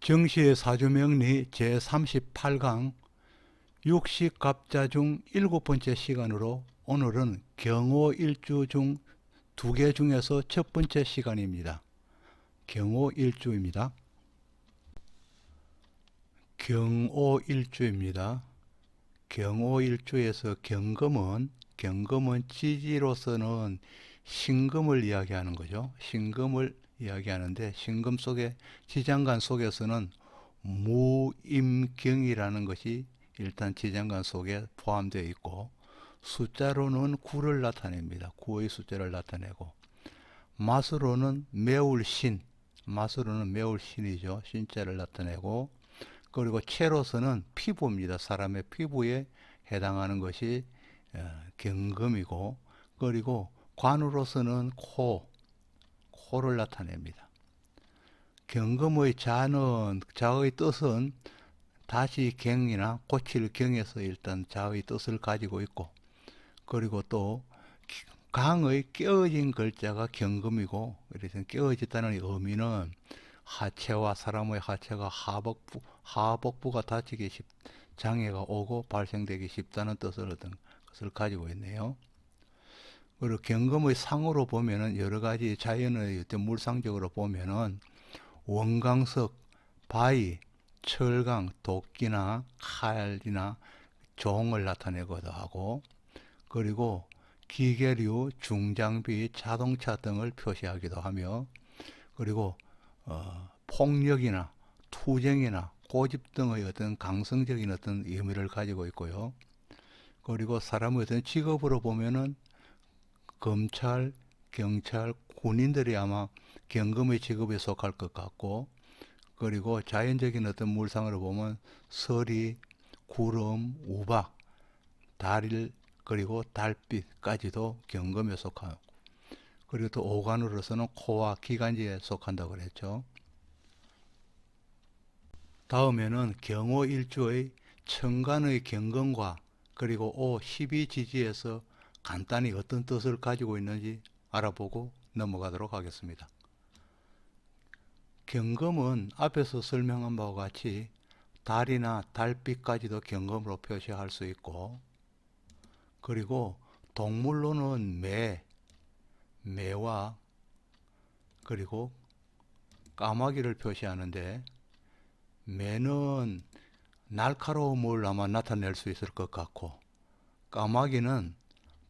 정시의 사주명리 제38강 육식갑자 중 7번째 시간으로 오늘은 경호일주 중 2개 중에서 첫 번째 시간입니다. 경호일주입니다. 경호일주입니다. 경호일주에서 경금은 지지로서는 신금을 이야기하는 거죠. 신금을 이야기하는데 신금 속에 지장간 속에서는 무임경이라는 것이 일단 지장간 속에 포함되어 있고 숫자로는 9를 나타냅니다. 9의 숫자를 나타내고 맛으로는 매울신이죠. 신자를 나타내고 그리고 체로서는 피부입니다. 사람의 피부에 해당하는 것이 경금이고 그리고 관으로서는 코를 나타냅니다. 경금의 자의 뜻은 다시 경이나 고칠 경에서 일단 자의 뜻을 가지고 있고 그리고 또 강의 깨어진 글자가 경금이고 그래서 깨어졌다는 의미는 사람의 하체가 하복부가 다치기 장애가 오고 발생되기 쉽다는 뜻을 어떤 것을 가지고 있네요. 그리고 경금의 상으로 보면은 여러 가지 자연의 어떤 물상적으로 보면은 원광석, 바위, 철강, 도끼나 칼이나 종을 나타내기도 하고 그리고 기계류, 중장비, 자동차 등을 표시하기도 하며 그리고 폭력이나 투쟁이나 고집 등의 어떤 강성적인 어떤 의미를 가지고 있고요. 그리고 사람의 어떤 직업으로 보면은 검찰, 경찰, 군인들이 아마 경금의 직업에 속할 것 같고 그리고 자연적인 어떤 물상으로 보면 서리, 구름, 우박, 달일 그리고 달빛까지도 경금에 속하고 그리고 또 오간으로서는 코와 기관지에 속한다고 그랬죠. 다음에는 경호일주의 천간의 경금과 그리고 12지지에서 간단히 어떤 뜻을 가지고 있는지 알아보고 넘어가도록 하겠습니다. 경금은 앞에서 설명한 바와 같이 달이나 달빛까지도 경금으로 표시할 수 있고 그리고 동물로는 매와 그리고 까마귀를 표시하는데 매는 날카로움을 아마 나타낼 수 있을 것 같고 까마귀는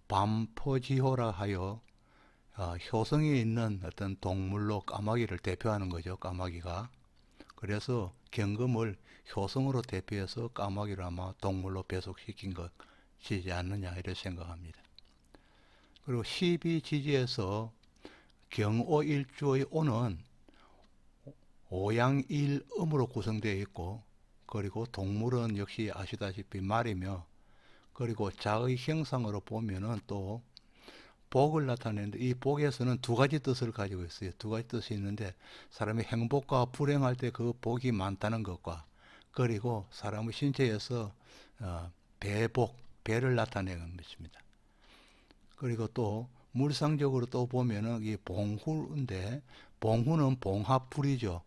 반포지호라 하여 효성이 있는 어떤 동물로 까마귀를 대표하는 거죠. 까마귀가. 그래서 경금을 효성으로 대표해서 까마귀를 아마 동물로 배속시킨 것이지 않느냐 이렇게 생각합니다. 그리고 12지지에서 경오일주의 오는 오양일음으로 구성되어 있고 그리고 동물은 역시 아시다시피 말이며 그리고 자의 형상으로 보면은 또 복을 나타내는데 이 복에서는 두 가지 뜻을 가지고 있어요. 두 가지 뜻이 있는데 사람이 행복과 불행할 때 그 복이 많다는 것과 그리고 사람의 신체에서 배를 나타내는 것입니다. 그리고 또 물상적으로 또 보면은 이 봉후인데 봉후는 봉화불이죠.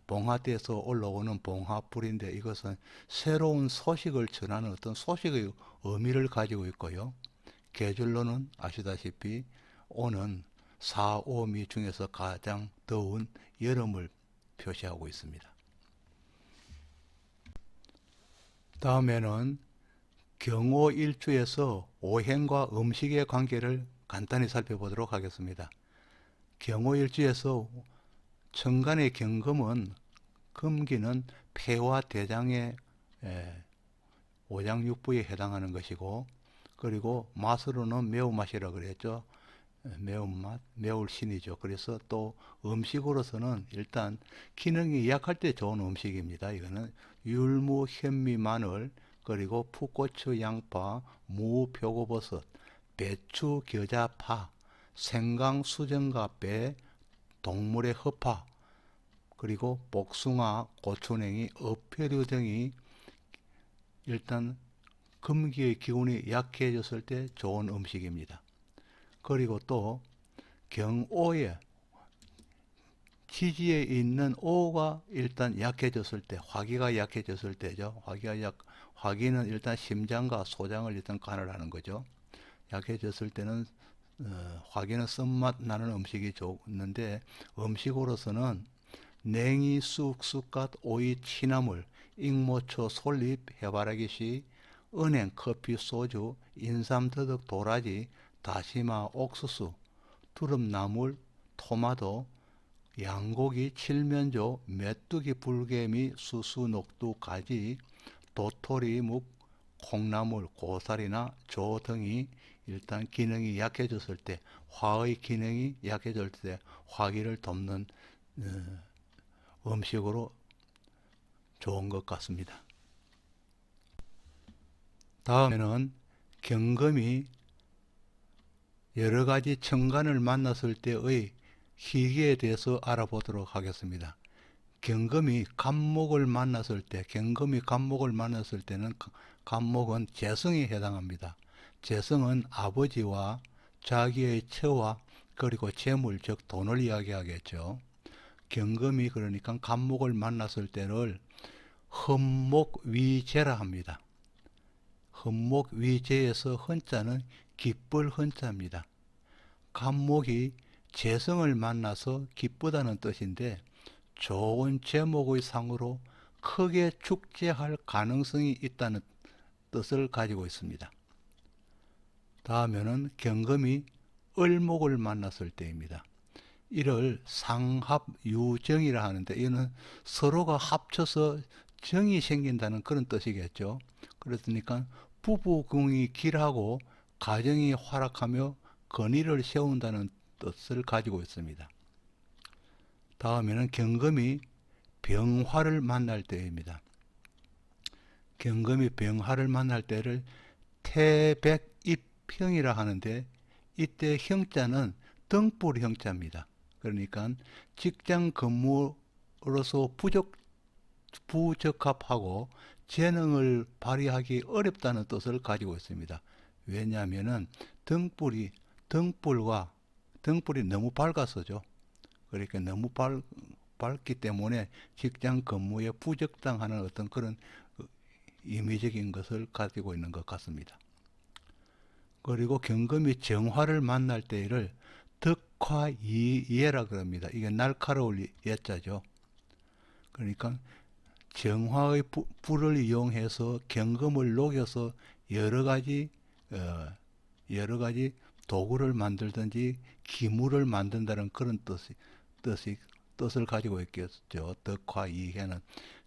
봉화대에서 올라오는 봉화불인데 이것은 새로운 소식을 전하는 어떤 소식의 의미를 가지고 있고요. 계절로는 아시다시피 오는 4, 5미 중에서 가장 더운 여름을 표시하고 있습니다. 다음에는 경오일주에서 오행과 음식의 관계를 간단히 살펴보도록 하겠습니다. 경오일주에서 천간의 경금은 금기는 폐와 대장의 오장육부에 해당하는 것이고 그리고 맛으로는 매운맛이라고 그랬죠. 매운맛, 매울신이죠. 그래서 또 음식으로서는 일단 기능이 약할 때 좋은 음식입니다. 이거는 율무, 현미, 마늘, 그리고 풋고추, 양파, 무, 표고버섯, 배추, 겨자, 파, 생강, 수정과 배, 동물의 허파, 그리고 복숭아, 고추냉이, 어패류 등이 일단 금기의 기운이 약해졌을 때 좋은 음식입니다. 그리고 또 경오에 지지에 있는 오가 일단 약해졌을 때, 화기가 약해졌을 때죠. 화기는 일단 심장과 소장을 일단 관할하는 거죠. 약해졌을 때는 화기는 쓴맛 나는 음식이 좋는데, 음식으로서는 냉이, 쑥, 쑥갓, 오이, 취나물, 익모초, 솔잎, 해바라기씨, 은행, 커피, 소주, 인삼, 더덕, 도라지, 다시마, 옥수수, 두릅나물, 토마토, 양고기, 칠면조, 메뚜기, 불개미, 수수, 녹두, 가지, 도토리, 묵, 콩나물, 고사리나 조 등이 일단 기능이 약해졌을 때, 화의 기능이 약해질 때 화기를 돕는 음식으로 좋은 것 같습니다. 다음에는 경금이 여러 가지 천간을 만났을 때의 희기에 대해서 알아보도록 하겠습니다. 경금이 간목을 만났을 때는 간목은 재성에 해당합니다. 재성은 아버지와 자기의 처와 그리고 재물 즉 돈을 이야기하겠죠. 경금이 그러니까 간목을 만났을 때를 흠목위재라 합니다. 흠목위재에서 헌자는 기쁠 헌자입니다. 간목이 재성을 만나서 기쁘다는 뜻인데 좋은 제목의 상으로 크게 축제할 가능성이 있다는 뜻을 가지고 있습니다. 다음에는 경금이 을목을 만났을 때입니다. 이를 상합유정이라 하는데 이는 서로가 합쳐서 정이 생긴다는 그런 뜻이겠죠. 그렇으니까 부부궁이 길하고 가정이 활락하며 건의를 세운다는 뜻을 가지고 있습니다. 다음에는 경금이 병화를 만날 때입니다. 경금이 병화를 만날 때를 태백입형이라 하는데 이때 형자는 등불 형자입니다. 그러니까 직장 근무로서 부적합하고 재능을 발휘하기 어렵다는 뜻을 가지고 있습니다. 왜냐하면 등불이 너무 밝아서죠. 그러니까 너무 밝기 때문에 직장 근무에 부적당하는 어떤 그런 임의적인 것을 가지고 있는 것 같습니다. 그리고 경금이 정화를 만날 때를 덕화이예라 그럽니다. 이게 날카로울 예자죠. 그러니까 정화의 불을 이용해서 경금을 녹여서 여러 가지 도구를 만들든지 기물을 만든다는 그런 뜻을 가지고 있겠죠. 덕화이해는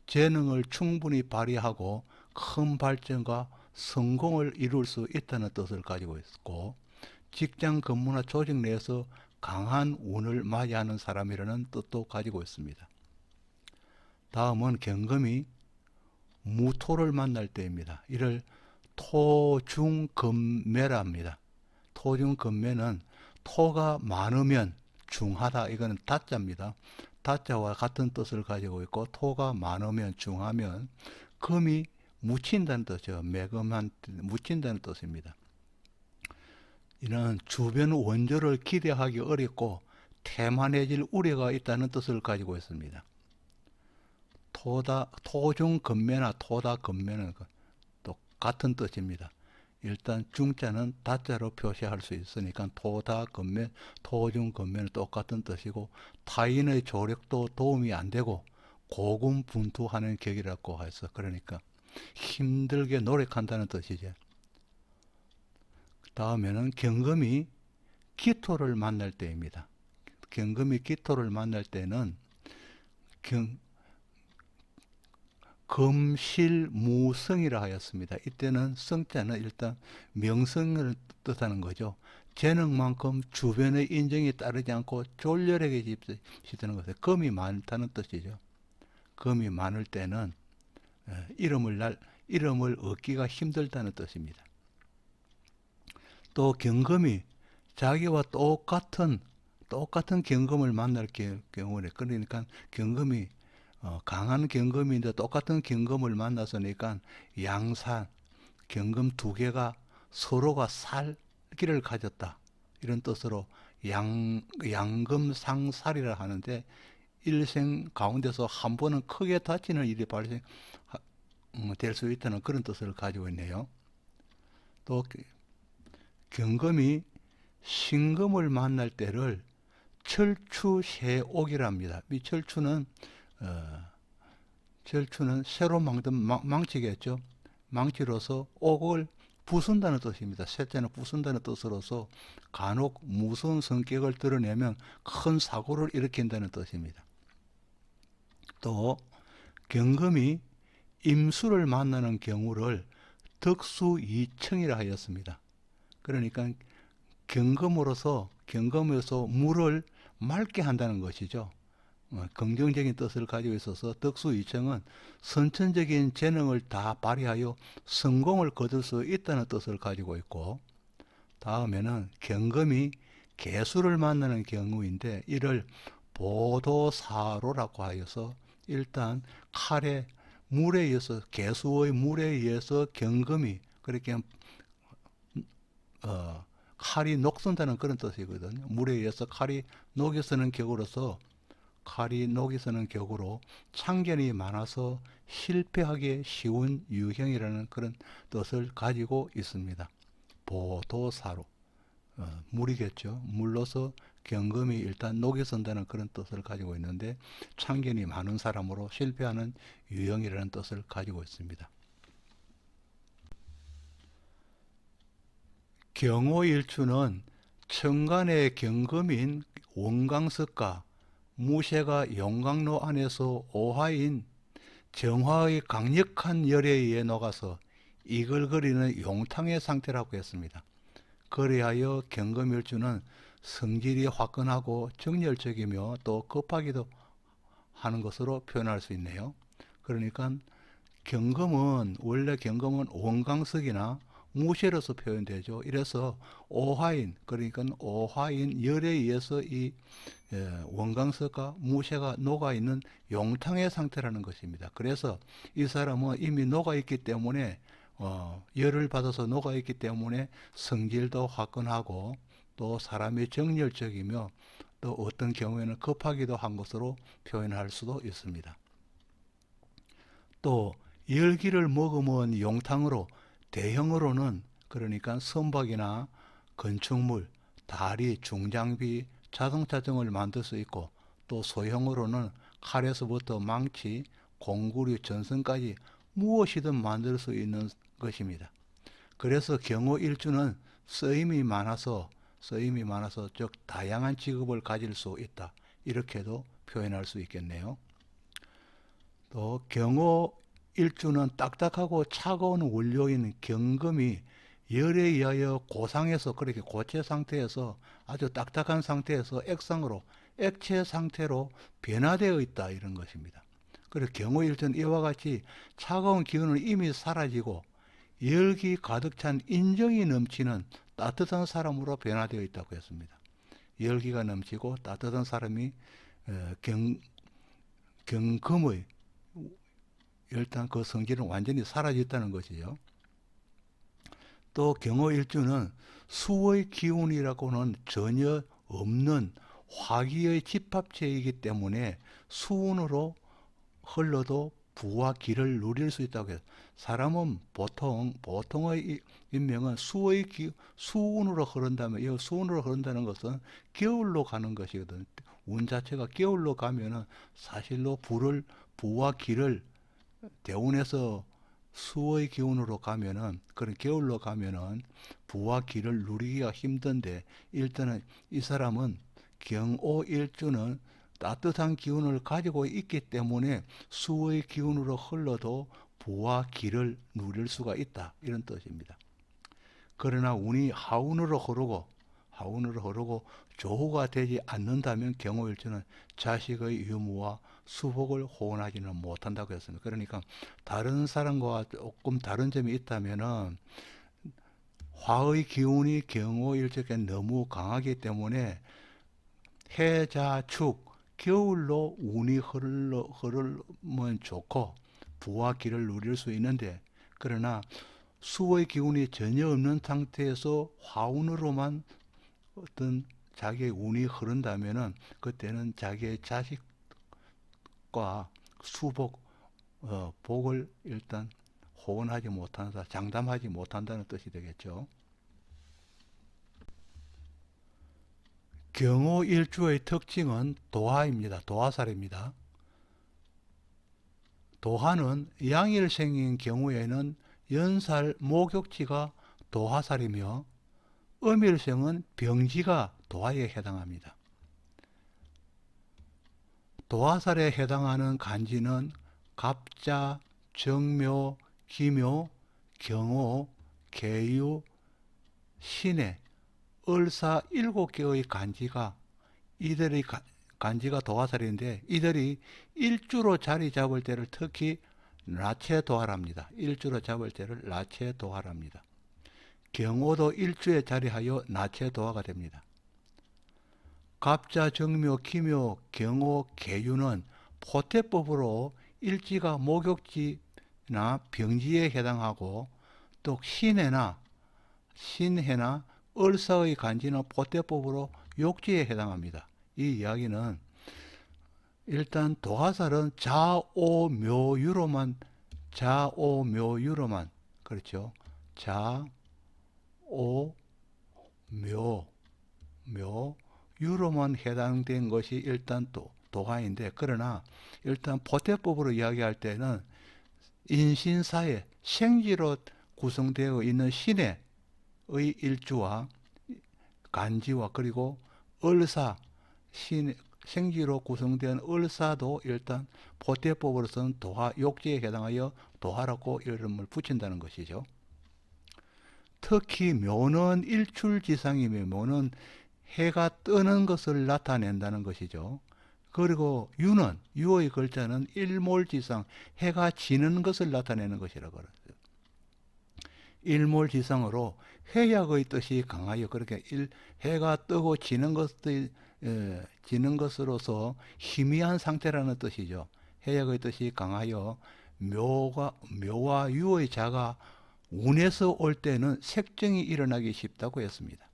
재능을 충분히 발휘하고 큰 발전과 성공을 이룰 수 있다는 뜻을 가지고 있고 직장 근무나 조직 내에서 강한 운을 맞이하는 사람이라는 뜻도 가지고 있습니다. 다음은 경금이 무토를 만날 때입니다. 이를 토중금매라 합니다. 토중금매는 토가 많으면 중하다. 이거는 다자입니다. 다자와 같은 뜻을 가지고 있고 토가 많으면 중하면 금이 묻힌다는 뜻이죠. 매금한 묻힌다는 뜻입니다. 이는 주변 원조를 기대하기 어렵고 태만해질 우려가 있다는 뜻을 가지고 있습니다. 토중금매나 토다금매는 또 같은 뜻입니다. 일단 중자는 다자로 표시할 수 있으니까 토다금매, 토중금매는 똑같은 뜻이고 타인의 조력도 도움이 안 되고 고군분투하는 격이라고 해서 그러니까 힘들게 노력한다는 뜻이죠. 다음에는 경금이 기토를 만날 때입니다. 경금이 기토를 만날 때는 금실무성이라 하였습니다. 이때는 성자는 일단 명성을 뜻하는 거죠. 재능만큼 주변의 인정이 따르지 않고 졸렬하게 집시되는 것은 금이 많다는 뜻이죠. 금이 많을 때는 이름을 얻기가 힘들다는 뜻입니다. 또 경금이 자기와 똑같은 경금을 만날 경우에 그러니까 경금이 강한 경금인데 똑같은 경금을 만났으니까 양산 경금 두 개가 서로가 살기를 가졌다 이런 뜻으로 양금상살이라 하는데 일생 가운데서 한 번은 크게 다치는 일이 될 수 있다는 그런 뜻을 가지고 있네요. 또 경금이 신금을 만날 때를 철추세옥이랍니다. 이 철추는 새로 만든 망치겠죠. 망치로서 옥을 부순다는 뜻입니다. 셋째는 부순다는 뜻으로서 간혹 무서운 성격을 드러내면 큰 사고를 일으킨다는 뜻입니다. 또 경금이 임수를 만나는 경우를 덕수이청이라 하였습니다. 그러니까 경금에서 물을 맑게 한다는 것이죠. 긍정적인 뜻을 가지고 있어서 덕수이청은 선천적인 재능을 다 발휘하여 성공을 거둘 수 있다는 뜻을 가지고 있고, 다음에는 경금이 개수를 만나는 경우인데 이를 보도사로라고 하여서 일단 물에 의해서 개수의 물에 의해서 경금이 그렇게 칼이 녹선다는 그런 뜻이거든요. 물에 의해서 칼이 녹이 서는 격으로 참견이 많아서 실패하기 쉬운 유형이라는 그런 뜻을 가지고 있습니다. 보도사로 물이겠죠. 물로서 경금이 일단 녹이 선다는 그런 뜻을 가지고 있는데 참견이 많은 사람으로 실패하는 유형이라는 뜻을 가지고 있습니다. 경호일주는 천간의 경금인 원광석과 무쇠가 용광로 안에서 오화인 정화의 강력한 열에 의해 녹아서 이글거리는 용탕의 상태라고 했습니다. 그리하여 경금일주는 성질이 화끈하고 정열적이며 또 급하기도 하는 것으로 표현할 수 있네요. 그러니까 원래 경금은 원광석이나 무쇠로서 표현되죠. 이래서 그러니까 오화인 열에 의해서 이 원광석과 무쇠가 녹아있는 용탕의 상태라는 것입니다. 그래서 이 사람은 이미 녹아있기 때문에 열을 받아서 녹아있기 때문에 성질도 화끈하고 또 사람이 정열적이며 또 어떤 경우에는 급하기도 한 것으로 표현할 수도 있습니다. 또 열기를 머금은 용탕으로 대형으로는 그러니까 선박이나 건축물, 다리, 중장비, 자동차 등을 만들 수 있고 또 소형으로는 칼에서부터 망치, 공구리, 전선까지 무엇이든 만들 수 있는 것입니다. 그래서 경호일주는 쓰임이 많아서 즉 다양한 직업을 가질 수 있다. 이렇게도 표현할 수 있겠네요. 또 경호일주는 딱딱하고 차가운 원료인 경금이 열에 의하여 고상에서 그렇게 고체 상태에서 아주 딱딱한 상태에서 액체 상태로 변화되어 있다 이런 것입니다. 그래서 경호일주는 이와 같이 차가운 기운은 이미 사라지고 열기 가득 찬 인정이 넘치는 따뜻한 사람으로 변화되어 있다고 했습니다. 열기가 넘치고 따뜻한 사람이 경금의 일단 그 성질은 완전히 사라졌다는 것이죠. 또 경호일주는 수의 기운이라고는 전혀 없는 화기의 집합체이기 때문에 수운으로 흘러도 부와 기를 누릴 수 있다고 해요. 사람은 보통의 인명은 수운으로 흐른다면, 이 수운으로 흐른다는 것은 겨울로 가는 것이거든. 운 자체가 겨울로 가면은 사실로 부와 기를 대운에서 수의 기운으로 가면은, 그런 겨울로 가면은 부와 기를 누리기가 힘든데, 일단은 이 사람은 경오일주는 따뜻한 기운을 가지고 있기 때문에 수의 기운으로 흘러도 부와 기를 누릴 수가 있다. 이런 뜻입니다. 그러나 운이 하운으로 흐르고 조후가 되지 않는다면 경호일주는 자식의 유무와 수복을 호언하지는 못한다고 했습니다. 그러니까 다른 사람과 조금 다른 점이 있다면은 화의 기운이 경호일주에 너무 강하기 때문에 해자축 겨울로 운이 흐르면 좋고 부와 기를 누릴 수 있는데, 그러나 수의 기운이 전혀 없는 상태에서 화운으로만 어떤 자기의 운이 흐른다면은 그때는 자기의 복과 수복, 복을 일단 호언하지 못한다, 장담하지 못한다는 뜻이 되겠죠. 경호일주의 특징은 도화입니다. 도화살입니다. 도화는 양일생인 경우에는 연살 목욕지가 도화살이며 음일생은 병지가 도화에 해당합니다. 도화살에 해당하는 간지는 갑자, 정묘, 기묘, 경호, 계유, 신해, 을사 7개의 간지가 간지가 도화살인데 이들이 일주로 자리 잡을 때를 특히 나체도화랍니다. 일주로 잡을 때를 나체도화랍니다. 경호도 일주에 자리하여 나체도화가 됩니다. 갑자, 정묘, 기묘, 경호, 계유는 포태법으로 일지가 목욕지나 병지에 해당하고 또 신해나 을사의 간지는 포태법으로 욕지에 해당합니다. 이 이야기는 일단 도화살은 자오묘유로만 그렇죠. 자오묘유로만 해당된 것이 일단 도화인데, 그러나 일단 포태법으로 이야기할 때는 인신사에 생지로 구성되어 있는 신의 일주와 간지와 그리고 을사 생지로 구성된 을사도 일단 포태법으로서는 도화 욕지에 해당하여 도화라고 이름을 붙인다는 것이죠. 특히 묘는 일출지상이며 묘는 해가 뜨는 것을 나타낸다는 것이죠. 그리고 유의 글자는 일몰지상, 해가 지는 것을 나타내는 것이라고 그러죠. 일몰지상으로 해약의 뜻이 강하여 그렇게 해가 뜨고 지는 것으로서 희미한 상태라는 뜻이죠. 해약의 뜻이 강하여 묘와 유의 자가 운에서 올 때는 색정이 일어나기 쉽다고 했습니다.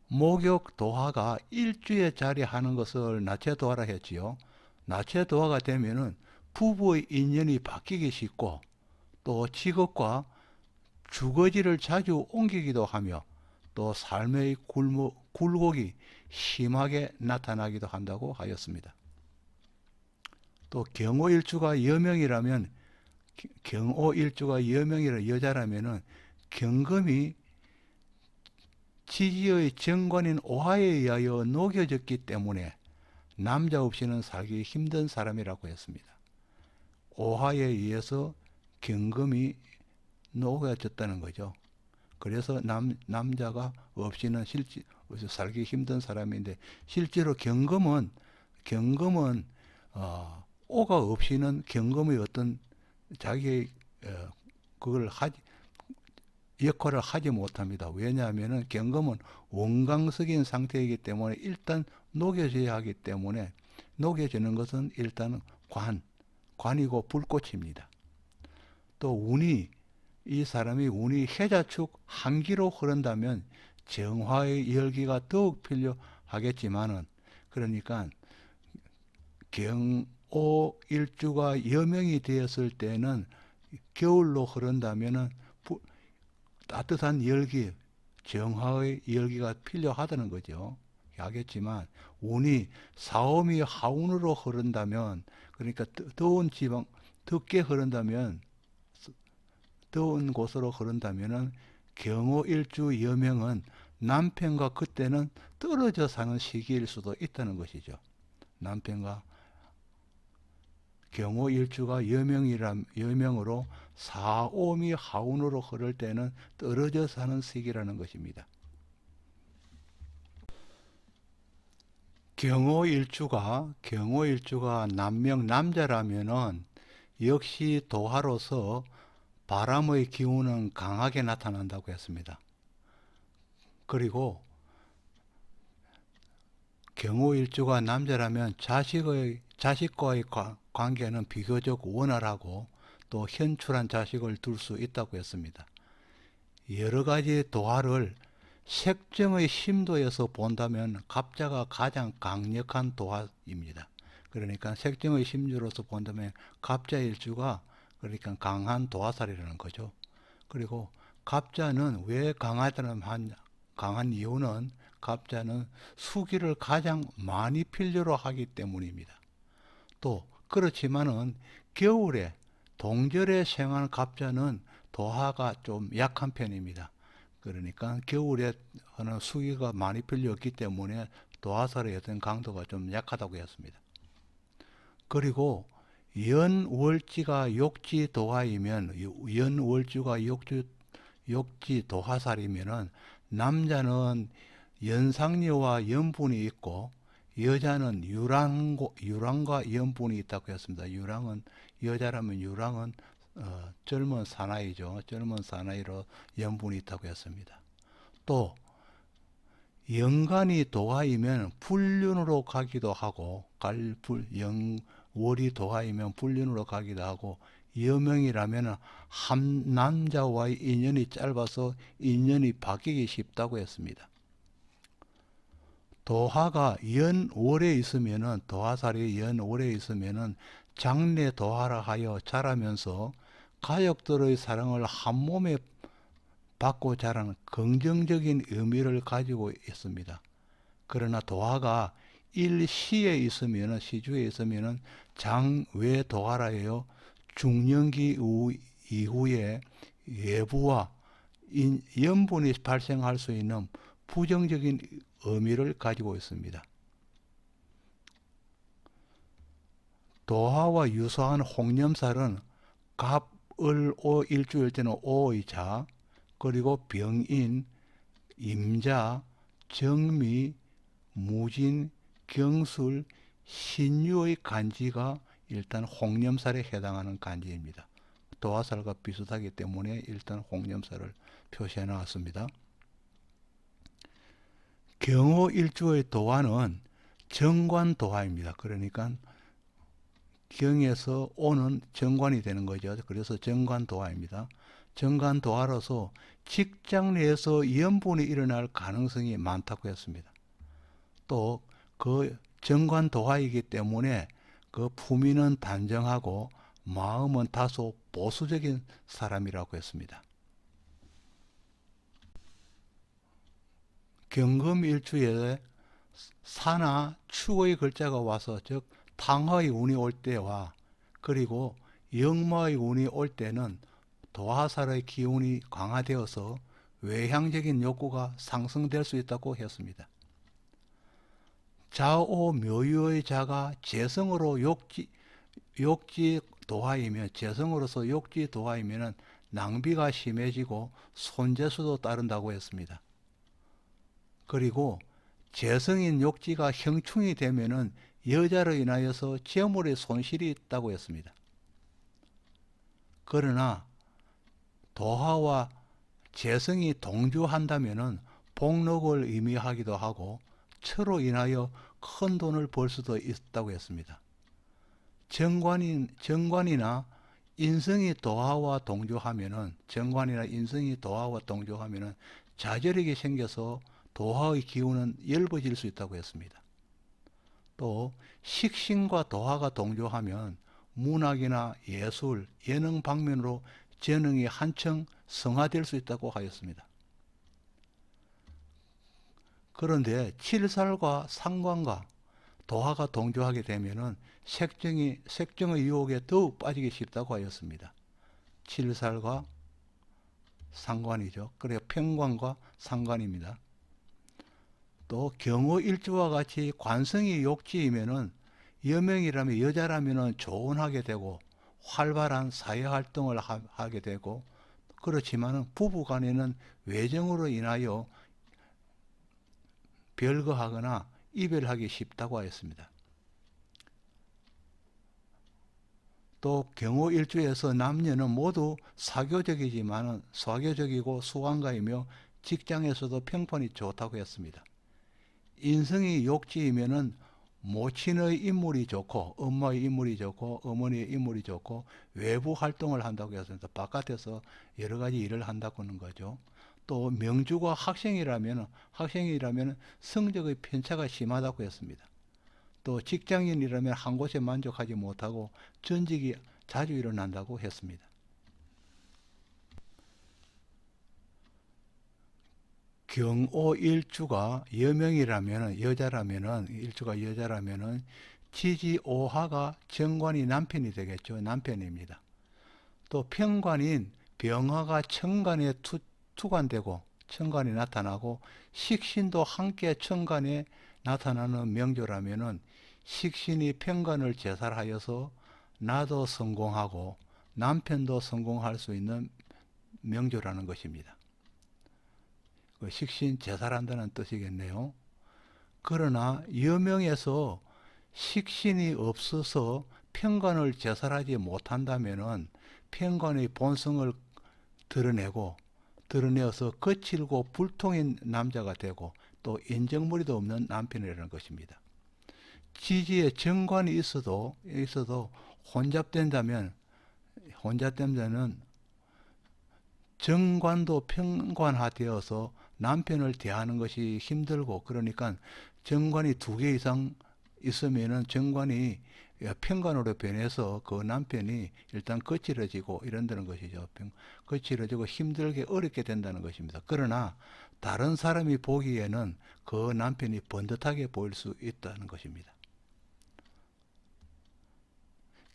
목욕 도화가 일주에 자리하는 것을 나체도화라 했지요. 나체도화가 되면은 부부의 인연이 바뀌기 쉽고 또 직업과 주거지를 자주 옮기기도 하며 또 삶의 굴곡이 심하게 나타나기도 한다고 하였습니다. 또 경호일주가 여명이라면 여자라면은 경금이 지지의 정관인 오화에 의하여 녹여졌기 때문에 남자 없이는 살기 힘든 사람이라고 했습니다. 오화에 의해서 경금이 녹여졌다는 거죠. 그래서 남자가 없이는 살기 힘든 사람인데, 실제로 경금은 오가 없이는 경금의 어떤 자기의 역할을 하지 못합니다. 왜냐하면 경금은 원광석인 상태이기 때문에 일단 녹여져야 하기 때문에 녹여지는 것은 일단 관이고 불꽃입니다. 또 이 사람이 운이 해자축 한기로 흐른다면 정화의 열기가 더욱 필요하겠지만은, 그러니까 경오일주가 여명이 되었을 때는 겨울로 흐른다면은 따뜻한 열기, 정화의 열기가 필요하다는 거죠. 하겠지만 운이 사오미 하운으로 흐른다면, 그러니까 더운 지방, 덥게 흐른다면, 더운 곳으로 흐른다면은 경오일주 여명은 남편과 그때는 떨어져 사는 시기일 수도 있다는 것이죠. 남편과 경오일주가 여명으로 사오미 하운으로 흐를 때는 떨어져 사는 시기라는 것입니다. 경오일주가 남자라면은 역시 도화로서 바람의 기운은 강하게 나타난다고 했습니다. 그리고 경오일주가 남자라면 자식과의 관계는 비교적 원활하고 또 현출한 자식을 둘 수 있다고 했습니다. 여러 가지 도화를 색정의 심도에서 본다면 갑자가 가장 강력한 도화입니다. 그러니까 색정의 심도로서 본다면 갑자일주가 그러니까 강한 도화살이라는 거죠. 그리고 갑자는 왜 강한 이유는 갑자는 수기를 가장 많이 필요로 하기 때문입니다. 또 그렇지만은 겨울에 동절에 생한 갑자는 도화가 좀 약한 편입니다. 그러니까 겨울에 하는 수기가 많이 필요했기 때문에 도화살의 어떤 강도가 좀 약하다고 했습니다. 그리고 연월지가 욕지 도화이면 연월주가 욕지 도화살이면은 남자는 연상녀와 연분이 있고 여자는 유랑과 연분이 있다고 했습니다. 여자라면 유랑은 젊은 사나이죠. 젊은 사나이로 연분이 있다고 했습니다. 또 연간이 도화이면 불륜으로 가기도 하고 월이 도화이면 불륜으로 가기도 하고 여명이라면 한 남자와의 인연이 짧아서 인연이 바뀌기 쉽다고 했습니다. 도화가 연월에 있으면은 도화살이 연월에 있으면은 장래 도화라 하여 자라면서 가족들의 사랑을 한 몸에 받고 자라는 긍정적인 의미를 가지고 있습니다. 그러나 도화가 일시에 있으면은 시주에 있으면은 장외 도화라 해요. 중년기 이후에 예부와 연분이 발생할 수 있는 부정적인 의미를 가지고 있습니다. 도화와 유사한 홍념살은 갑을오 일주일 때는 오의자, 그리고 병인, 임자, 정미, 무진, 경술, 신유의 간지가 일단 홍념살에 해당하는 간지입니다. 도화살과 비슷하기 때문에 일단 홍념살을 표시해 나왔습니다. 경호일주의 도화는 정관도화입니다. 그러니까 경에서 오는 정관이 되는 거죠. 그래서 정관도화입니다. 정관도화로서 직장 내에서 연분이 일어날 가능성이 많다고 했습니다. 또 그 정관도화이기 때문에 그 품위는 단정하고 마음은 다소 보수적인 사람이라고 했습니다. 경금일주에 사나 축의 글자가 와서 즉 탕의 운이 올 때와 그리고 역마의 운이 올 때는 도화살의 기운이 강화되어서 외향적인 욕구가 상승될 수 있다고 했습니다. 자오 묘유의 자가 재성으로 욕지 도화이면 재성으로서 욕지 도화이면 낭비가 심해지고 손재수도 따른다고 했습니다. 그리고 재성인 욕지가 형충이 되면은 여자로 인하여서 재물의 손실이 있다고 했습니다. 그러나 도화와 재성이 동조한다면은 복록을 의미하기도 하고 처로 인하여 큰 돈을 벌 수도 있다고 했습니다. 정관이나 인성이 도화와 동조하면은 좌절하게 생겨서 도화의 기운은 엷어질 수 있다고 했습니다. 또 식신과 도화가 동조하면 문학이나 예술, 예능 방면으로 재능이 한층 성화될 수 있다고 하였습니다. 그런데 칠살과 상관과 도화가 동조하게 되면은 색정의 유혹에 더욱 빠지기 쉽다고 하였습니다. 칠살과 상관이죠. 그래 편관과 상관입니다. 또 경호일주와 같이 관성이 욕지이면은 여명이라면 여자라면은 조언하게 되고 활발한 사회활동을 하게 되고 그렇지만은 부부간에는 외정으로 인하여 별거하거나 이별하기 쉽다고 하였습니다. 또 경호일주에서 남녀는 모두 사교적이고 수완가이며 직장에서도 평판이 좋다고 했습니다. 인성이 욕지이면은 모친의 인물이 좋고 엄마의 인물이 좋고 어머니의 인물이 좋고 외부 활동을 한다고 했습니다. 바깥에서 여러 가지 일을 한다고 하는 거죠. 또 명주가 학생이라면 성적의 편차가 심하다고 했습니다. 또 직장인이라면 한 곳에 만족하지 못하고 전직이 자주 일어난다고 했습니다. 경오 일주가 일주가 여자라면은 지지오하가 정관이 남편이 되겠죠. 남편입니다. 또 편관인 병화가 천간에 투관되고 천간이 나타나고 식신도 함께 천간에 나타나는 명조라면은 식신이 편관을 제살하여서 나도 성공하고 남편도 성공할 수 있는 명조라는 것입니다. 식신 제살한다는 뜻이겠네요. 그러나 여명에서 식신이 없어서 편관을 제살하지 못한다면은 편관의 본성을 드러내어서 거칠고 불통인 남자가 되고 또 인정머리도 없는 남편이라는 것입니다. 지지에 정관이 있어도 혼잡된다면 정관도 편관화되어서 남편을 대하는 것이 힘들고, 그러니까 정관이 2개 이상 있으면은 정관이 편관으로 변해서 그 남편이 일단 거칠어지고 이런다는 것이죠. 거칠어지고 힘들게 어렵게 된다는 것입니다. 그러나 다른 사람이 보기에는 그 남편이 번듯하게 보일 수 있다는 것입니다.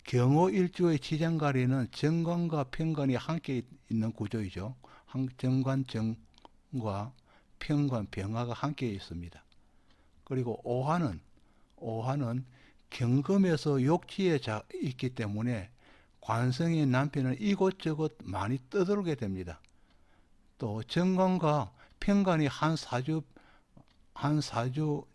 경호일주의 지장가리는 정관과 편관이 함께 있는 구조이죠. 정관, 정과 편관, 병화가 함께 있습니다. 그리고 오화는 경금에서 욕지에 있기 때문에 관성인 남편은 이곳저곳 많이 떠돌게 됩니다. 또 정관과 편관이 한 사주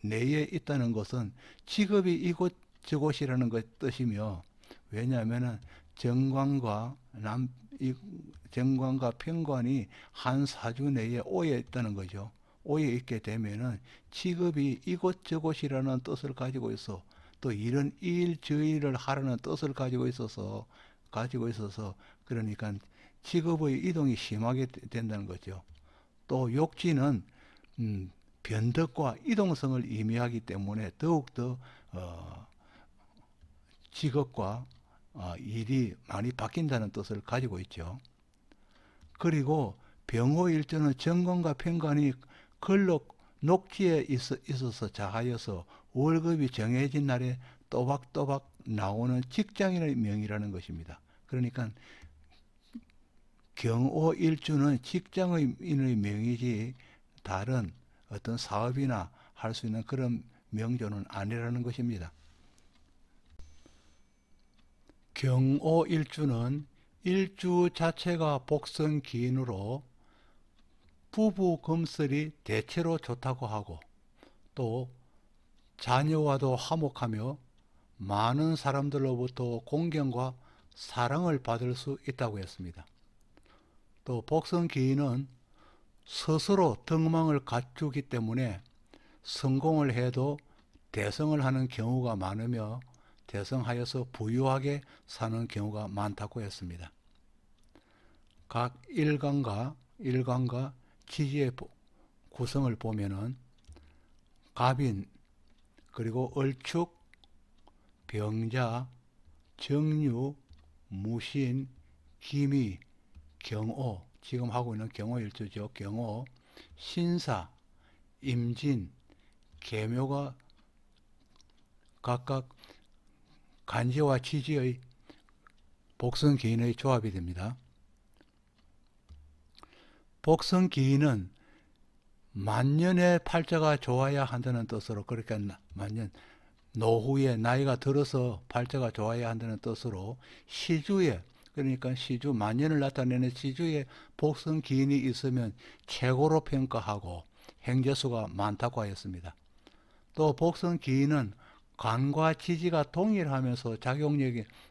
내에 있다는 것은 직업이 이곳저곳이라는 뜻이며, 왜냐하면 정관과 편관이 한 사주 내에 오에 있다는 거죠. 오에 있게 되면은 직업이 이곳저곳이라는 뜻을 가지고 있어, 또 이런 일저일을 하라는 뜻을 가지고 있어서 그러니까 직업의 이동이 심하게 된다는 거죠. 또 욕지는 변덕과 이동성을 의미하기 때문에 더욱더 직업과 일이 많이 바뀐다는 뜻을 가지고 있죠. 그리고 병호일주는 정관과 편관이 근록 녹지에 있어서 자하여서 월급이 정해진 날에 또박또박 나오는 직장인의 명이라는 것입니다. 그러니까 경호일주는 직장인의 명이지 다른 어떤 사업이나 할 수 있는 그런 명조는 아니라는 것입니다. 경오일주는 일주 자체가 복성기인으로 부부 금슬이 대체로 좋다고 하고, 또 자녀와도 화목하며 많은 사람들로부터 공경과 사랑을 받을 수 있다고 했습니다. 또 복성기인은 스스로 덕망을 갖추기 때문에 성공을 해도 대성을 하는 경우가 많으며 대성하여서 부유하게 사는 경우가 많다고 했습니다. 각 일간과 지지의 구성을 보면은 갑인, 그리고 을축, 병자, 정유, 무신, 기미, 경오, 지금 하고 있는 경오일주죠. 경오, 신사, 임진, 계묘가 각각 간지와 지지의 복성기인의 조합이 됩니다. 복성기인은 만년의 팔자가 좋아야 한다는 뜻으로, 그러니까 만년, 노후에 나이가 들어서 팔자가 좋아야 한다는 뜻으로 시주에, 그러니까 시주, 만년을 나타내는 시주에 복성기인이 있으면 최고로 평가하고 행재수가 많다고 하였습니다. 또 복성기인은 간과 지지가 동일하면서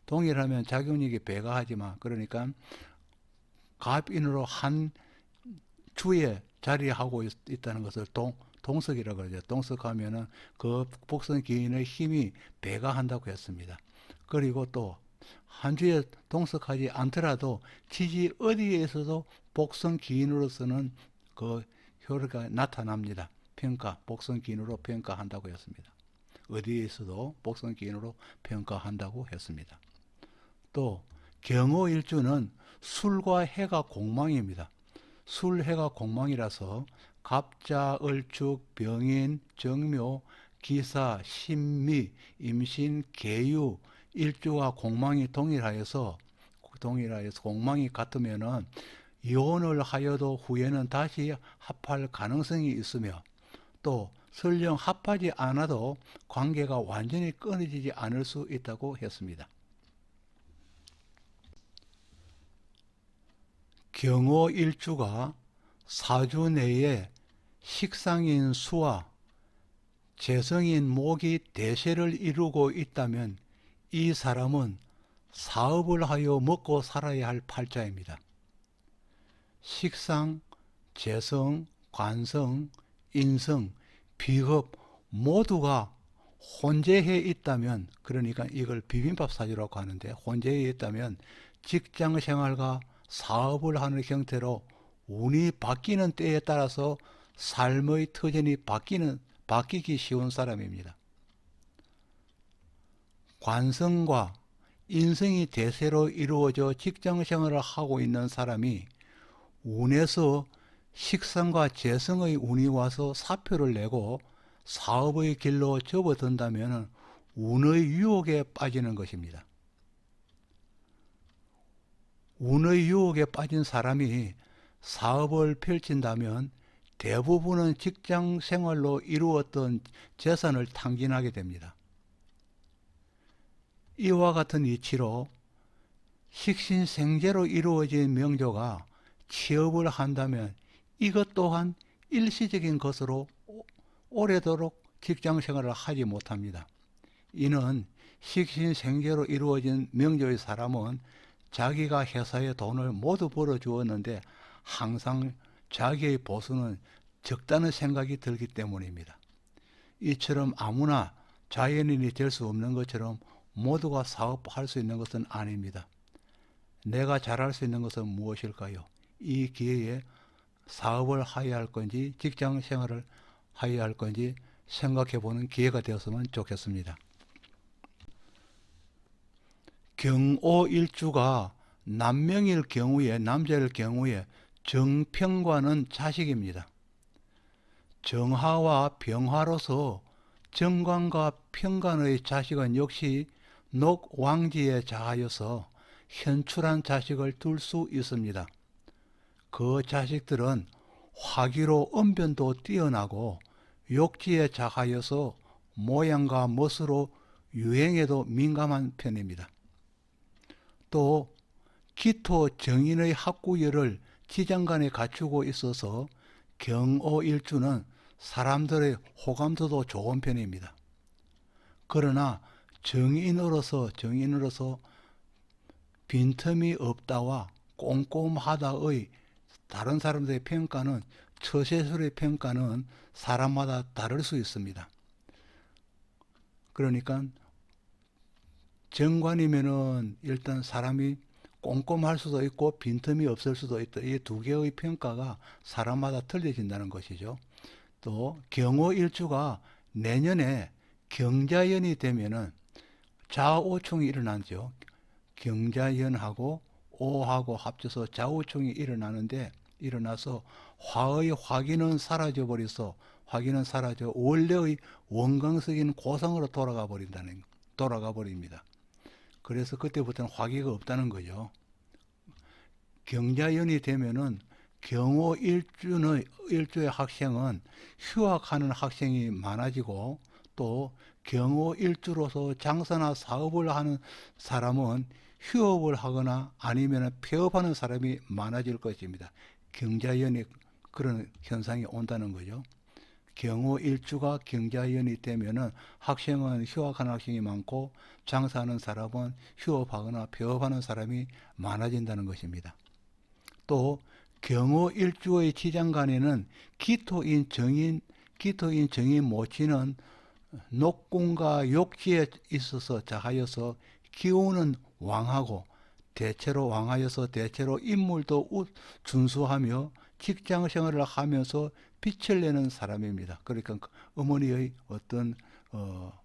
동일하면 작용력이 배가하지만, 그러니까 갑인으로 한 주에 자리하고 있다는 것을 동석이라고 그러죠. 동석하면은 그 복성기인의 힘이 배가한다고 했습니다. 그리고 또 한 주에 동석하지 않더라도 지지 어디에 있어도 복성기인으로서는 그 효력이 나타납니다. 복선기인으로 평가한다고 했습니다. 어디에서도 복선기인으로 평가한다고 했습니다. 또 경호일주는 술과 해가 공망입니다. 술, 해가 공망이라서 갑자, 을축, 병인, 정묘, 기사, 신미, 임신, 계유, 일주가 공망이 동일하여서 공망이 같으면은 이혼을 하여도 후에는 다시 합할 가능성이 있으며, 또 설령 합하지 않아도 관계가 완전히 끊어지지 않을 수 있다고 했습니다. 경호일주가 사주 내에 식상인 수와 재성인 목이 대세를 이루고 있다면 이 사람은 사업을 하여 먹고 살아야 할 팔자입니다. 식상, 재성, 관성, 인성, 비겁 모두가 혼재해 있다면, 그러니까 이걸 비빔밥 사주라고 하는데, 혼재해 있다면 직장 생활과 사업을 하는 형태로 운이 바뀌는 때에 따라서 삶의 터전이 바뀌기 쉬운 사람입니다. 관성과 인성이 대세로 이루어져 직장 생활을 하고 있는 사람이 운에서 식상과 재성의 운이 와서 사표를 내고 사업의 길로 접어든다면 운의 유혹에 빠지는 것입니다. 운의 유혹에 빠진 사람이 사업을 펼친다면 대부분은 직장 생활로 이루었던 재산을 탕진하게 됩니다. 이와 같은 이치로 식신생재로 이루어진 명조가 취업을 한다면 이것 또한 일시적인 것으로 오래도록 직장 생활을 하지 못합니다. 이는 식신생재로 이루어진 명조의 사람은 자기가 회사에 돈을 모두 벌어 주었는데 항상 자기의 보수는 적다는 생각이 들기 때문입니다. 이처럼 아무나 자연인이 될 수 없는 것처럼 모두가 사업할 수 있는 것은 아닙니다. 내가 잘할 수 있는 것은 무엇일까요? 이 기회에 사업을 하여야 할 건지 직장 생활을 하여야 할 건지 생각해 보는 기회가 되었으면 좋겠습니다. 경오일주가 남명일 경우에, 남자일 경우에 정평과는 자식입니다. 정화와 병화로서 정관과 평관의 자식은 역시 녹왕지에 자하여서 현출한 자식을 둘 수 있습니다. 그 자식들은 화기로 언변도 뛰어나고 욕지에 자하여서 모양과 멋으로 유행에도 민감한 편입니다. 또 기토 정인의 학구열을 지장간에 갖추고 있어서 경오일주는 사람들의 호감도도 좋은 편입니다. 그러나 정인으로서 빈틈이 없다와 꼼꼼하다의 다른 사람들의 평가는, 처세술의 평가는 사람마다 다를 수 있습니다. 그러니까 정관이면은 일단 사람이 꼼꼼할 수도 있고 빈틈이 없을 수도 있다. 이 두 개의 평가가 사람마다 틀려진다는 것이죠. 또 경오일주가 내년에 경자연이 되면은 좌우충이 일어나죠. 경자연하고 오하고 합쳐서 좌우충이 일어나서 화의 화기는 사라져 원래의 원광석인 고성으로 돌아가 버립니다. 그래서 그때부터는 화기가 없다는 거죠. 경자연이 되면은 경오일주의 학생은 휴학하는 학생이 많아지고, 또 경오일주로서 장사나 사업을 하는 사람은 휴업을 하거나 아니면 폐업하는 사람이 많아질 것입니다. 경자연이 그런 현상이 온다는 거죠. 경오일주가 경자연이 되면은 학생은 휴학하는 학생이 많고 장사하는 사람은 휴업하거나 폐업하는 사람이 많아진다는 것입니다. 또 경오일주의 지장간에는 기토인 정인 모치는 녹궁과 욕지에 있어서 자하여서 기운은 왕하고 대체로 인물도 준수하며 직장 생활을 하면서 빛을 내는 사람입니다. 그러니까 어머니의 어떤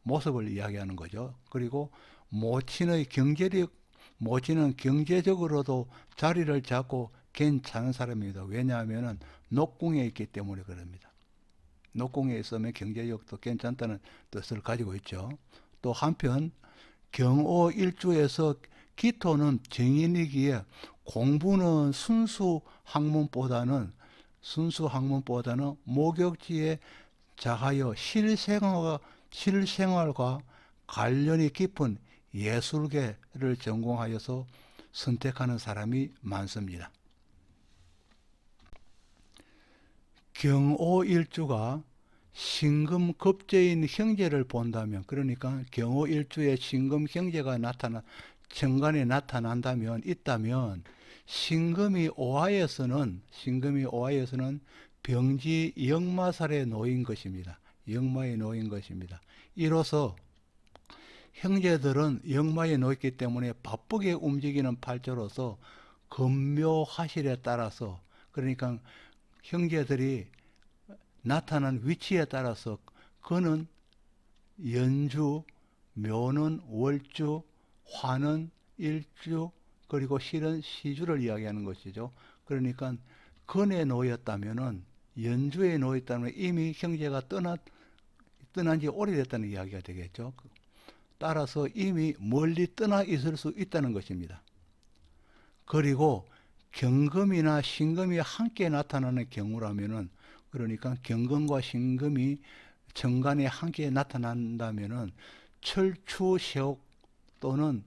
모습을 이야기하는 거죠. 그리고 모친의 경제력, 모친은 경제적으로도 자리를 잡고 괜찮은 사람입니다. 왜냐하면 녹궁에 있기 때문에 그럽니다. 녹궁에 있으면 경제력도 괜찮다는 뜻을 가지고 있죠. 또 한편 경오일주에서 기토는 정인이기에 공부는 순수 학문보다는 목욕지에 자하여 실생활과 관련이 깊은 예술계를 전공하여서 선택하는 사람이 많습니다. 경오일주가 신금급제인 형제를 본다면, 그러니까 경오일주에 신금형제가 정관에 나타난다면, 있다면 신금이 오화에서는 병지 역마살에 놓인 것입니다. 역마에 놓인 것입니다. 이로써 형제들은 역마에 놓였기 때문에 바쁘게 움직이는 팔자로서 금묘화실에 따라서, 그러니까 형제들이 나타난 위치에 따라서 그는 연주, 묘는 월주, 화는 일주, 그리고 실은 시주를 이야기하는 것이죠. 그러니까 건에 놓였다면은, 연주에 놓였다면 이미 형제가 떠난 지 오래됐다는 이야기가 되겠죠. 따라서 이미 멀리 떠나 있을 수 있다는 것입니다. 그리고 경금이나 신금이 함께 나타나는 경우라면은, 그러니까 경금과 신금이 정관에 함께 나타난다면은 철추세옥 또는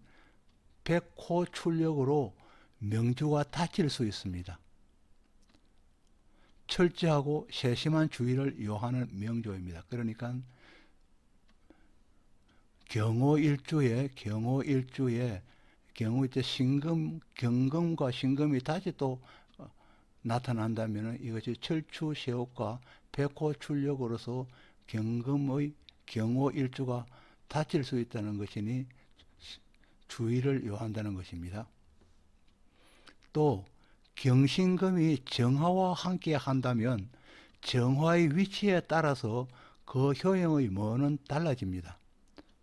백호출력으로 명주가 닫힐 수 있습니다. 철저하고 세심한 주의를 요하는 명조입니다. 그러니까 경호일주에 경금과 신금이 다시 또 나타난다면 이것이 철추세옥과 백호출력으로서 경호일주가 닫힐 수 있다는 것이니 주의를 요한다는 것입니다. 또 경신금이 정화와 함께 한다면 정화의 위치에 따라서 그 효용의 뭐는 달라집니다.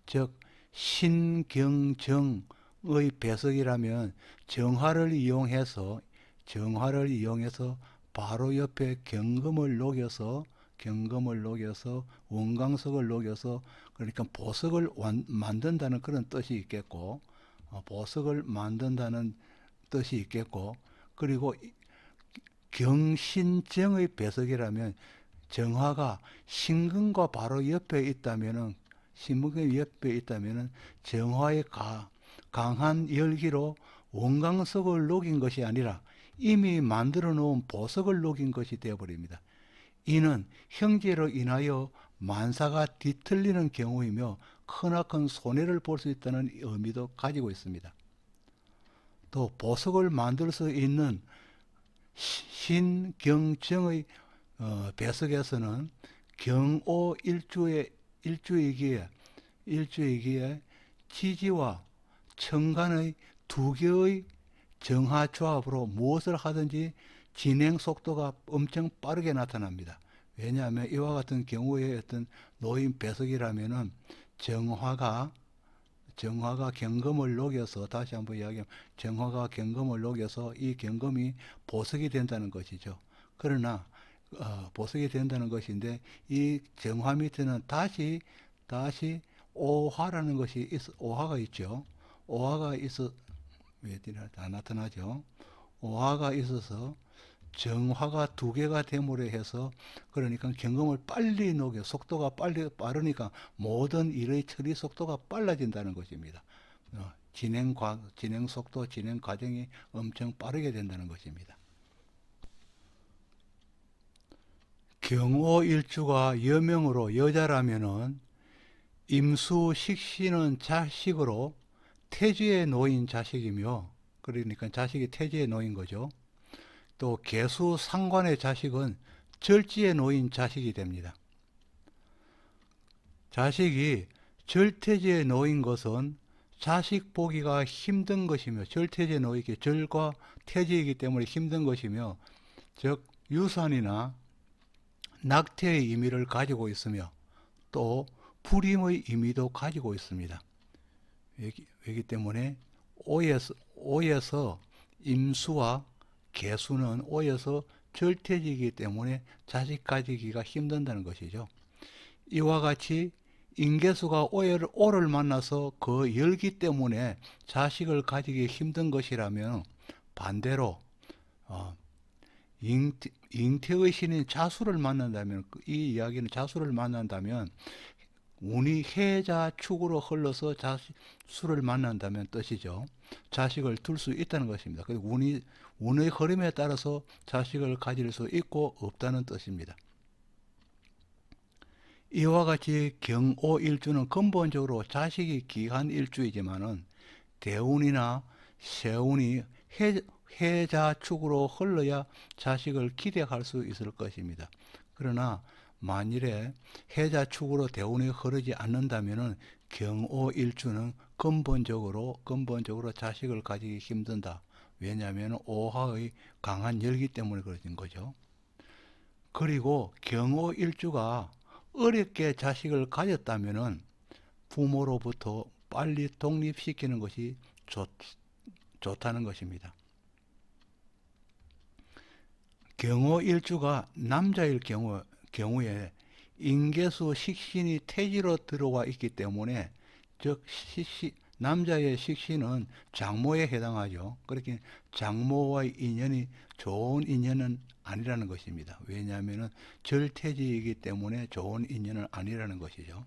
즉 신경정의 배석이라면 정화를 이용해서 바로 옆에 경금을 녹여서 원광석을 녹여서, 그러니까 보석을 만든다는 그런 뜻이 있겠고, 보석을 만든다는 뜻이 있겠고, 그리고 경신정의 배석이라면 정화가 신금과 바로 옆에 있다면은, 정화의 강한 열기로 원광석을 녹인 것이 아니라 이미 만들어 놓은 보석을 녹인 것이 되어버립니다. 이는 형제로 인하여 만사가 뒤틀리는 경우이며 크나큰 손해를 볼 수 있다는 의미도 가지고 있습니다. 또 보석을 만들 수 있는 신경정의 배석에서는 일주이기에 지지와 천간의 두 개의 정화 조합으로 무엇을 하든지 진행 속도가 엄청 빠르게 나타납니다. 왜냐하면 이와 같은 경우에 어떤 노인 배석이라면은 정화가 경금을 녹여서, 다시 한번 이야기하면 정화가 경금을 녹여서 이 경금이 보석이 된다는 것이죠. 그러나 보석이 된다는 것인데, 이 정화 밑에는 다시 오화라는 것이 오화가 있죠. 오화가 있어 다 나타나죠. 오화가 있어서 정화가 두 개가 됨으로 해서, 그러니까 경금을 빨리 녹여 속도가 빠르니까 모든 일의 처리 속도가 빨라진다는 것입니다. 진행 속도, 진행 과정이 엄청 빠르게 된다는 것입니다. 경오일주가 여명으로 여자라면은 임수식신은 자식으로 태지에 놓인 자식이며, 그러니까 자식이 태지에 놓인 거죠. 또 계수상관의 자식은 절지에 놓인 자식이 됩니다. 자식이 절태지에 놓인 것은 자식 보기가 힘든 것이며, 절태지에 놓이기, 절과 태지이기 때문에 힘든 것이며, 즉 유산이나 낙태의 의미를 가지고 있으며 또 불임의 의미도 가지고 있습니다. 왜기 때문에 오에서 임수와 계수는 오에서 절대지이기 때문에 자식 가지기가 힘든다는 것이죠. 이와 같이 인계수가 오를 만나서 그 열기 때문에 자식을 가지기 힘든 것이라면 반대로 잉태의 신인 자수를 만난다면, 이 이야기는 자수를 만난다면 운이 해자 축으로 흘러서 자수를 만난다면 뜻이죠. 자식을 둘 수 있다는 것입니다. 그리고 운의 흐름에 따라서 자식을 가질 수 있고 없다는 뜻입니다. 이와 같이 경오일주는 근본적으로 자식이 귀한 일주이지만은 대운이나 세운이 해자축으로 흘러야 자식을 기대할 수 있을 것입니다. 그러나 만일에 해자축으로 대운이 흐르지 않는다면은 경오일주는 근본적으로 자식을 가지기 힘든다. 왜냐하면 오화의 강한 열기 때문에 그러는 거죠. 그리고 경오일주가 어렵게 자식을 가졌다면은 부모로부터 빨리 독립시키는 것이 좋다는 것입니다. 경오일주가 남자일 경우에 인계수 식신이 태지로 들어와 있기 때문에, 즉 남자의 식신은 장모에 해당하죠. 그렇게 장모와의 인연이 좋은 인연은 아니라는 것입니다. 왜냐하면 절태지이기 때문에 좋은 인연은 아니라는 것이죠.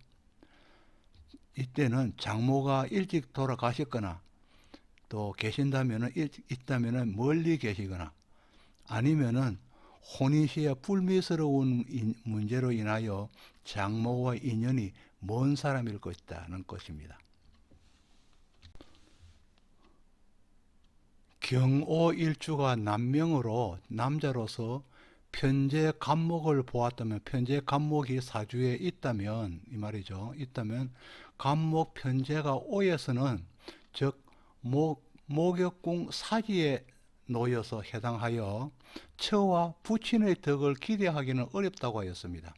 이때는 장모가 일찍 돌아가셨거나 또 계신다면 있다면 멀리 계시거나 아니면은 혼인 시에 불미스러운 문제로 인하여 장모와 인연이 먼 사람일 것이라는 것입니다. 경오일주가 남명으로 남자로서 편재 간목을 보았다면, 편재 간목이 사주에 있다면, 이 말이죠. 있다면 간목 편재가 오에서는 즉 목욕궁 사지에 놓여서 해당하여 처와 부친의 덕을 기대하기는 어렵다고 하였습니다.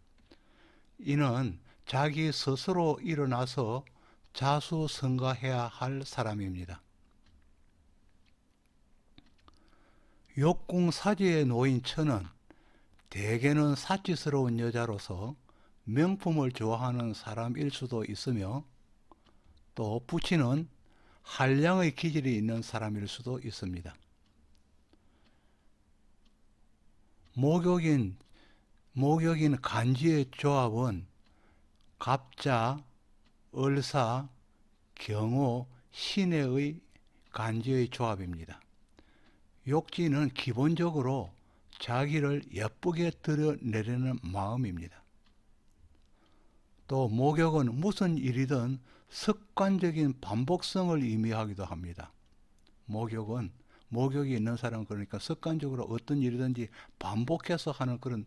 이는 자기 스스로 일어나서 자수성가해야 할 사람입니다. 욕궁 사지에 놓인 처는 대개는 사치스러운 여자로서 명품을 좋아하는 사람일 수도 있으며 또 부친은 한량의 기질이 있는 사람일 수도 있습니다. 목욕인 간지의 조합은 갑자, 을사, 경호, 신해의 간지의 조합입니다. 욕지는 기본적으로 자기를 예쁘게 드러내려는 마음입니다. 또 목욕은 무슨 일이든 습관적인 반복성을 의미하기도 합니다. 목욕이 있는 사람은 그러니까 습관적으로 어떤 일이든지 반복해서 하는 그런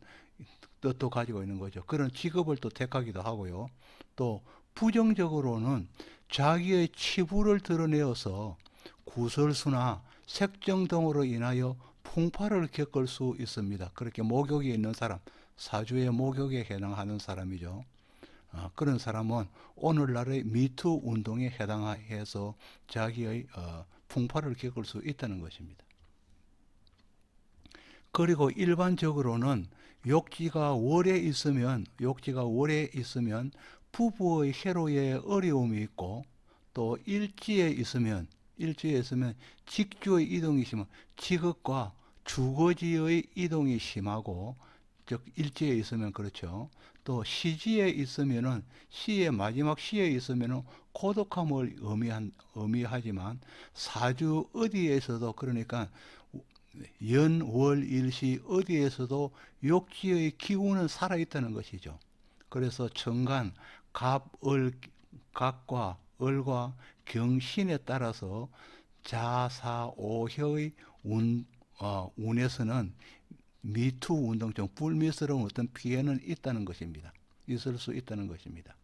뜻도 가지고 있는 거죠. 그런 직업을 또 택하기도 하고요. 또 부정적으로는 자기의 치부를 드러내어서 구설수나 색정 등으로 인하여 풍파를 겪을 수 있습니다. 그렇게 목욕이 있는 사람, 사주의 목욕에 해당하는 사람이죠. 그런 사람은 오늘날의 미투 운동에 해당해서 자기의 풍파를 겪을 수 있다는 것입니다. 그리고 일반적으로는 욕지가 월에 있으면 부부의 해로에 어려움이 있고, 또 일지에 있으면 직주의 이동이 심하고 직업과 주거지의 이동이 심하고, 즉 일지에 있으면 그렇죠. 또 시지에 있으면은 마지막 시에 있으면은 고독함을 의미하지만 사주 어디에서도, 그러니까 연, 월, 일시 어디에서도 욕지의 기운은 살아있다는 것이죠. 그래서 천간, 갑과 을과 경신에 따라서 자사오혀의 운에서는 미투 운동처럼 불미스러운 어떤 피해는 있을 수 있다는 것입니다.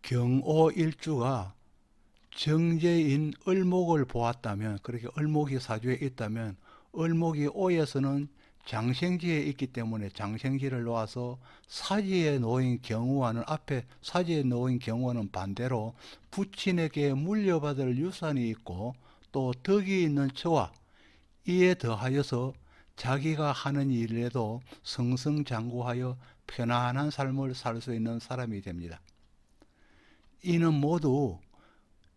경오일주가 정제인 을목을 보았다면, 그렇게 을목이 사주에 있다면 을목이 오에서는 장생지에 있기 때문에 장생지를 놓아서 사지에 놓인 경우와는 앞에 사지에 놓인 경우와는 반대로 부친에게 물려받을 유산이 있고 또 덕이 있는 처와 이에 더하여서 자기가 하는 일에도 승승장구하여 편안한 삶을 살 수 있는 사람이 됩니다. 이는 모두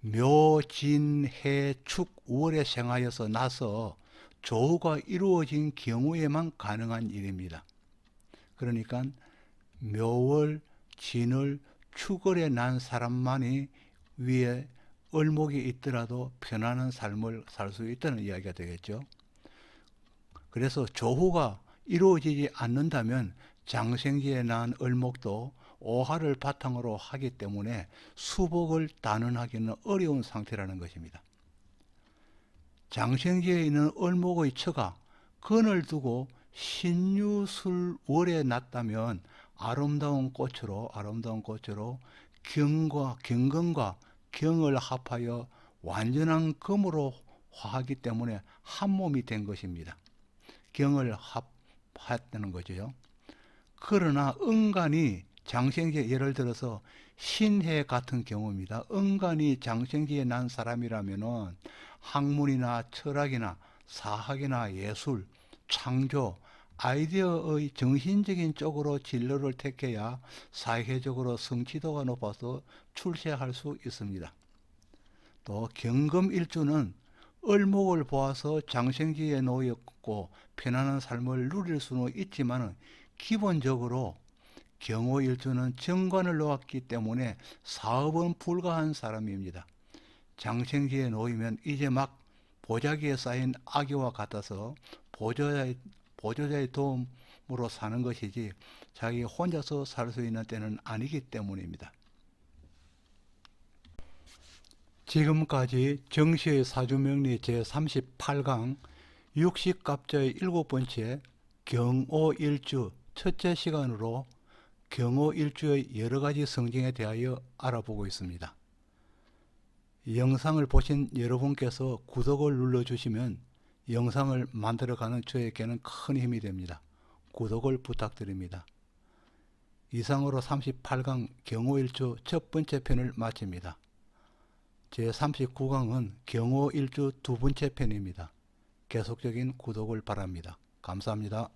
묘, 진, 해, 축, 월에 생하여서 나서 조후가 이루어진 경우에만 가능한 일입니다. 그러니까 묘월, 진월, 축월에 난 사람만이 위에 을목이 있더라도 편안한 삶을 살 수 있다는 이야기가 되겠죠. 그래서 조후가 이루어지지 않는다면 장생지에 난 을목도 오화를 바탕으로 하기 때문에 수복을 단언하기는 어려운 상태라는 것입니다. 장생지에 있는 을목의 처가 건을 두고 신유술월에 났다면 아름다운 꽃으로 경건과 경을 합하여 완전한 금으로 화하기 때문에 한 몸이 된 것입니다. 경을 합했다는 거죠. 그러나 은간이 장생지에 예를 들어서 신해 같은 경우입니다. 은간이 장생지에 난 사람이라면은 학문이나 철학이나 사학이나 예술, 창조, 아이디어의 정신적인 쪽으로 진로를 택해야 사회적으로 성취도가 높아서 출세할 수 있습니다. 또 경금일주는 을목을 보아서 장생지에 놓였고 편안한 삶을 누릴 수는 있지만 기본적으로 경호일주는 정관을 놓았기 때문에 사업은 불가한 사람입니다. 장생지에 놓이면 이제 막 보자기에 쌓인 아기와 같아서 보조자의 도움으로 사는 것이지 자기 혼자서 살 수 있는 때는 아니기 때문입니다. 지금까지 정시의 사주명리 제38강 육식갑자의 7번째 경오일주 첫째 시간으로 경오일주의 여러가지 성징에 대하여 알아보고 있습니다. 영상을 보신 여러분께서 구독을 눌러주시면 영상을 만들어가는 저에게는 큰 힘이 됩니다. 구독을 부탁드립니다. 이상으로 38강 경오일주 첫 번째 편을 마칩니다. 제39강은 경오일주 두 번째 편입니다. 계속적인 구독을 바랍니다. 감사합니다.